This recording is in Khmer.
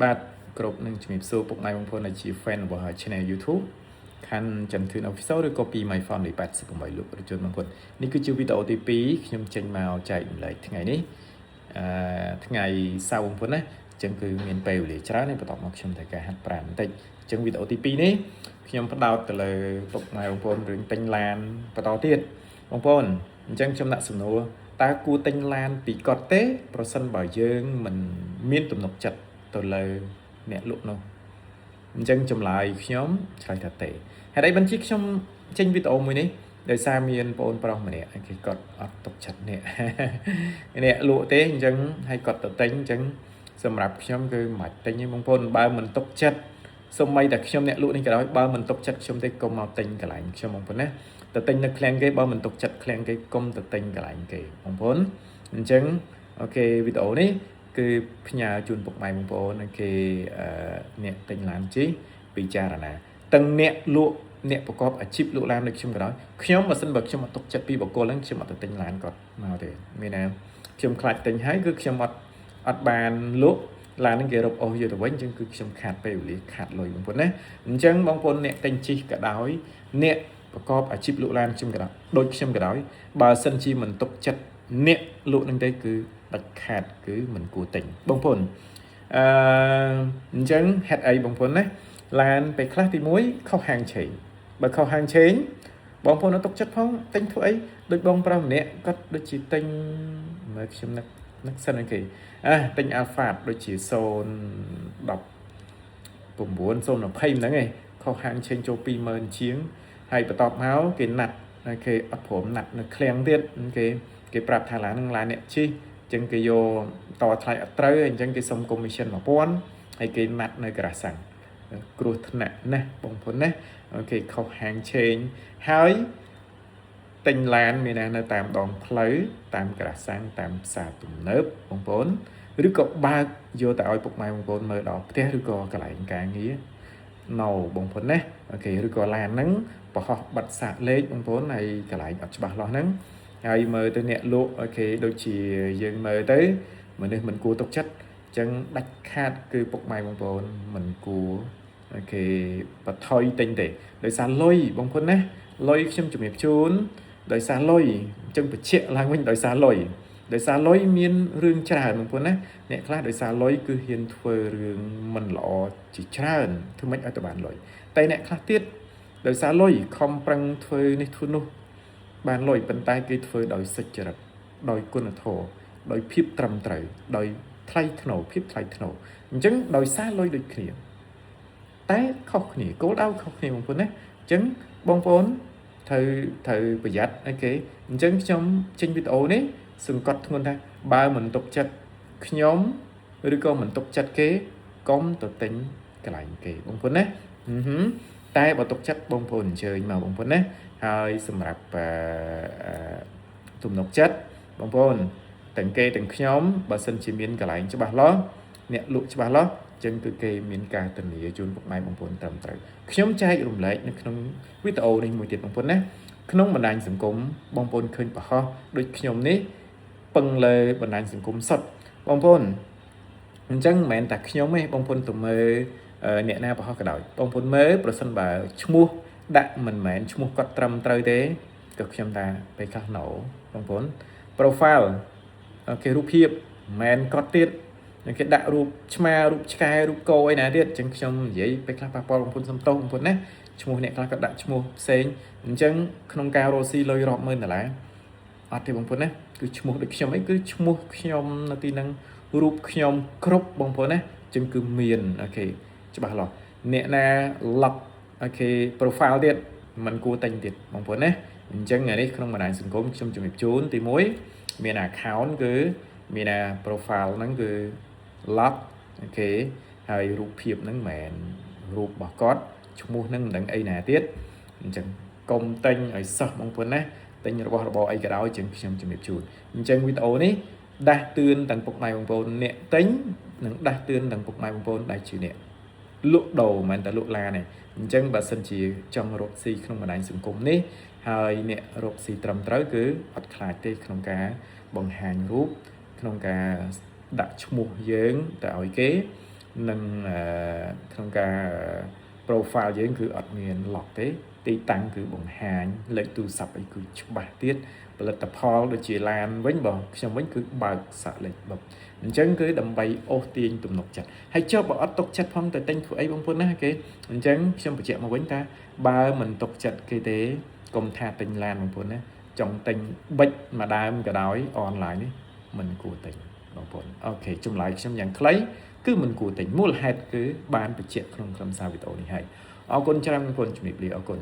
បាទគ្រប់នឹងជំរាបសួរពុកម៉ែបងប្អូនដែលជា fan របស់ Channel YouTube ខាន់ចន្ទធឿន Official ឬក៏ពី My Family 88លោកប្រជាជនបងប្អូននេះគឺជាវីដេអូទី2ខ្ញុំចេញមកចែករំលែកថ្ងៃនេះថ្ងៃសៅរ៍បងប្អូនណាអញ្ចឹងគឺមានពេលវេលាច្រើនហើយបន្ទាប់មកខ្ញុំត្រូវការហាត់ប្រាណបន្តិចអញ្ចឹងវីដេអូទី2នេះខ្ញុំផ្ដោតទៅលើពុកម៉ែបងប្អូនរឿងទិញឡានបន្តទៀតបងប្អូនអញ្ចឹងខ្ញុំដាក់សំណួរតើគួរទិញឡានពីគាត់ទេប្រសិនបើយើងមិនមានទំនុកចិត្តទៅលើអ្នកលក់នោះអញ្ចឹងចម្លើយខ្ញុំឆ្លើយថាទេហេតុអីបញ្ជាខ្ញុំចេញវីដេអូមួយនេះដោយសារមានបងប្រុសម្នាក់គេគាត់អត់ទុកចិត្តនេះលក់ទេអញ្ចឹងឲ្យគាត់ទៅទិញអញ្ចឹងសម្រាប់ខ្ញុំគឺមិនទិញទេបងប្អូនបើមិនទុកចិត្តសូម្បីតែខ្ញុំអ្នកលក់នេះក៏ដោយបើមិនទុកចិត្តខ្ញុំទេកុំមកទិញកន្លែងខ្ញុំបងប្អូនណាទៅទិញនៅឃ្លាំងគេបើមិនទុកចិត្តឃ្លាំងគេកុំទៅទិញកន្លែងគេបងប្អូនអញ្ចឹងអូខេវីដេអូនេះគឺផ្ញើជូនពុកម៉ែបងប្អូនគេអ្នកទិញឡានជិះពិចារណាទាំងអ្នកលក់អ្នកប្រកបអាជីពលក់ឡានដូចខ្ញុំក៏ដោយខ្ញុំបើសិនបើខ្ញុំអត់ទុកចិត្តពីបកគលហ្នឹងខ្ញុំអត់ទៅទិញឡានគាត់មកទេមានណាខ្ញុំខ្លាចទិញហើយគឺខ្ញុំអត់បានលក់ឡានហ្នឹងគេរកអស់យកទៅវិញអញ្ចឹងគឺខ្ញុំខាតពេលវេលាខាតលុយបងប្អូនណាអញ្ចឹងបងប្អូនអ្នកទិញជិះក៏ដោយអ្នកប្រកបអាជីពលក់ឡានខ្ញុំក៏ដោយដូចខ្ញុំក៏ដោយបើសិនជាមិនទុកចិត្តអ្នកលក់ហ្នឹងទេគឺដាច់ខាតគឺមិនគួរទិញបងប្អូនអញ្ចឹងហេតុអីបងប្អូនណាឡានពេលខ្លះទី1ខុសហាងឆេងបើខុសហាងឆេងបងប្អូនអត់ទុកចិត្តផងទិញធ្វើអីដូចបងប្រុសម្នាក់គាត់ដូចជាទិញមើលខ្ញុំនឹកសិនគេទិញ Alphard ដូចជា019 020ហ្នឹងឯងខុសហាងឆេងចូល 20000 ជាងហើយបន្ទាប់មកគេណាត់គេអត់ព្រមណាត់នៅឃ្លាំងទៀតគេប្រាប់ថាឡានហ្នឹងឡានអ្នកជិះអញ្ចឹងគេយកតថ្លៃអត់ត្រូវអញ្ចឹងគេសុំ commission 1000ហើយគេណាត់នៅក្រាសាំងគ្រោះថ្នាក់ណាស់បងប្អូនណាអូខេខុសហាងឆេងហើយទិញឡានមាននៅតាមដងផ្លូវតាមក្រាសាំងតាមផ្សារទំនើបបងប្អូនឬក៏បើកយកទៅឲ្យពុកម៉ែបងប្អូនមើលដល់ផ្ទះឬក៏កន្លែងការងារនៅបងប្អូនណាអូខេឬក៏ឡានហ្នឹងប្រហោះបិទសាកលេខបងប្អូនហើយកន្លែងអត់ច្បាស់លាស់ហ្នឹងហើយមើលទៅអ្នកលក់អូខេដូចជាយើងមើលទៅមនុស្សមិនគួរទុកចិត្តអញ្ចឹងដាច់ខាតគឺពុកម៉ែបងប្អូនមិនគួរអូខេបថុយទិញទេដោយសារលុយបងប្អូនណាលុយខ្ញុំជំរាបជូនដោយសារលុយអញ្ចឹងបញ្ជាក់ឡើងវិញដោយសារលុយមានរឿងច្រើនបងប្អូនណាអ្នកខ្លះដោយសារលុយគឺហ៊ានធ្វើរឿងមិនល្អជាច្រើនធ្វើម៉េចឲ្យទៅបានលុយតែអ្នកខ្លះទៀតដោយសារលុយខំប្រឹងធ្វើនេះធ្វើនោះបានលុយប៉ុន្តែគេធ្វើដោយសុចរិតដោយគុណធម៌ដោយភាពត្រឹមត្រូវដោយថ្លៃថ្នូរភាពថ្លៃថ្នូរអញ្ចឹងដោយសារលុយដូចគ្នាតែខុសគ្នាគោលដៅខុសគ្នាបងប្អូនណាអញ្ចឹងបងប្អូនត្រូវប្រយ័ត្នអូខេអញ្ចឹងខ្ញុំចេញវីដេអូនេះសង្កត់ធ្ងន់ថាបើមិនទុកចិត្តខ្ញុំឬក៏មិនទុកចិត្តគេកុំទៅទិញកន្លែងគេបងប្អូនណាតែបើទុកចិត្តបងប្អូនអញ្ជើញមកបងប្អូនណាហើយសម្រាប់ទំនុកចិត្តបងប្អូនទាំងគេទាំងខ្ញុំបើសិនជាមានកន្លែងច្បាស់លាស់អ្នកលក់ច្បាស់លាស់ចឹងគឺគេមានការធានាជូនពុកម៉ែបងប្អូនត្រឹមត្រូវខ្ញុំចែករំលែកនៅក្នុងវីដេអូនេះមួយទៀតបងប្អូនណាក្នុងបណ្ដាញសង្គមបងប្អូនឃើញប្រហោះដូចខ្ញុំនេះពឹងលើបណ្ដាញសង្គមសុទ្ធបងប្អូនអញ្ចឹងមិនមែនតែខ្ញុំទេបងប្អូនទៅមើលអ្នកណាប្រហោះក៏ដោយបងប្អូនមើលប្រសិនបើឈ្មោះដាក់មិនមែនឈ្មោះគាត់ត្រឹមត្រូវទេក៏ខ្ញុំថាពេលខ្លះណូបងប្អូន profile គេរូបភាពមិនមែនគាត់ទៀតគេដាក់រូបឆ្មារូបឆ្កែរូបគោអីណាទៀតអញ្ចឹងខ្ញុំនិយាយពេលខ្លះប៉ះពាល់បងប្អូនសំទោសបងប្អូនណាឈ្មោះអ្នកខ្លះក៏ដាក់ឈ្មោះផ្សេងអញ្ចឹងក្នុងការរកស៊ីលុយរាប់ម៉ឺនដុល្លារអត់ទេបងប្អូនណាគឺឈ្មោះដូចខ្ញុំអីគឺឈ្មោះខ្ញុំនៅទីហ្នឹងរូបខ្ញុំគ្រប់បងប្អូនណាអញ្ចឹងគឺមានអូខេច្បាស់លាស់អ្នកណា lock អូខេ profile ទៀតមិនគួរតែញទៀតបងប្អូនណាអញ្ចឹងនេះក្នុងបណ្ដាញសង្គមខ្ញុំជំរាបជូនទី1មាន account គឺមាន profile ហ្នឹងគឺ lock អូខេហើយរូបភាពហ្នឹងមិនមែនរូបរបស់គាត់ឈ្មោះហ្នឹងមិនដឹងអីណាទៀតអញ្ចឹងកុំទិញឲ្យសោះបងប្អូនណាទិញរបស់របរអីក៏ដោយជាងខ្ញុំជំរាបជូនអញ្ចឹងវីដេអូនេះដាស់តឿនទាំងពុកម៉ែបងប្អូនអ្នកទិញនិងដាស់តឿនទាំងពុកម៉ែបងប្អូនដែលជាអ្នកលក់ដូរមិនមែនតែលក់ឡានទេអញ្ចឹងបើសិនជាចង់រកស៊ីក្នុងបណ្ដាញសង្គមនេះហើយអ្នករកស៊ីត្រឹមត្រូវគឺអត់ខ្លាចទេក្នុងការបង្ហាញរូបក្នុងការដាក់ឈ្មោះយើងទៅឲ្យគេ នឹងក្នុងការ profile យើងគឺអត់មាន lock ទេទីតាំងគឺបង្ហាញលេខទូរស័ព្ទអីគឺច្បាស់ទៀតផលិតផលដូចជាឡានវិញបងខ្ញុំវិញគឺបើកសាក់លេខបុកអញ្ចឹងគឺដើម្បីអូសទាញទំនុកចិត្តហើយចុះបើអត់ទុកចិត្តផងទៅទិញធ្វើអីបងប្អូនណាគេអញ្ចឹងខ្ញុំបញ្ជាក់មកវិញថាបើមិនទុកចិត្តគេទេកុំថាទិញឡានបងប្អូនណាចង់ទិញបិចមួយដើមក៏ដោយអនឡាញនេះមិនគួរទិញបងប្អូនអូខេចម្លើយខ្ញុំយ៉ាងខ្លីគឺមិនគួរទិញមូលហេតុគឺបានបញ្ជាក់ក្នុងខ្លឹមសារវីដេអូនេះហើយអរគុណច្រើនបងប្អូនជំរាបលាអរគុណ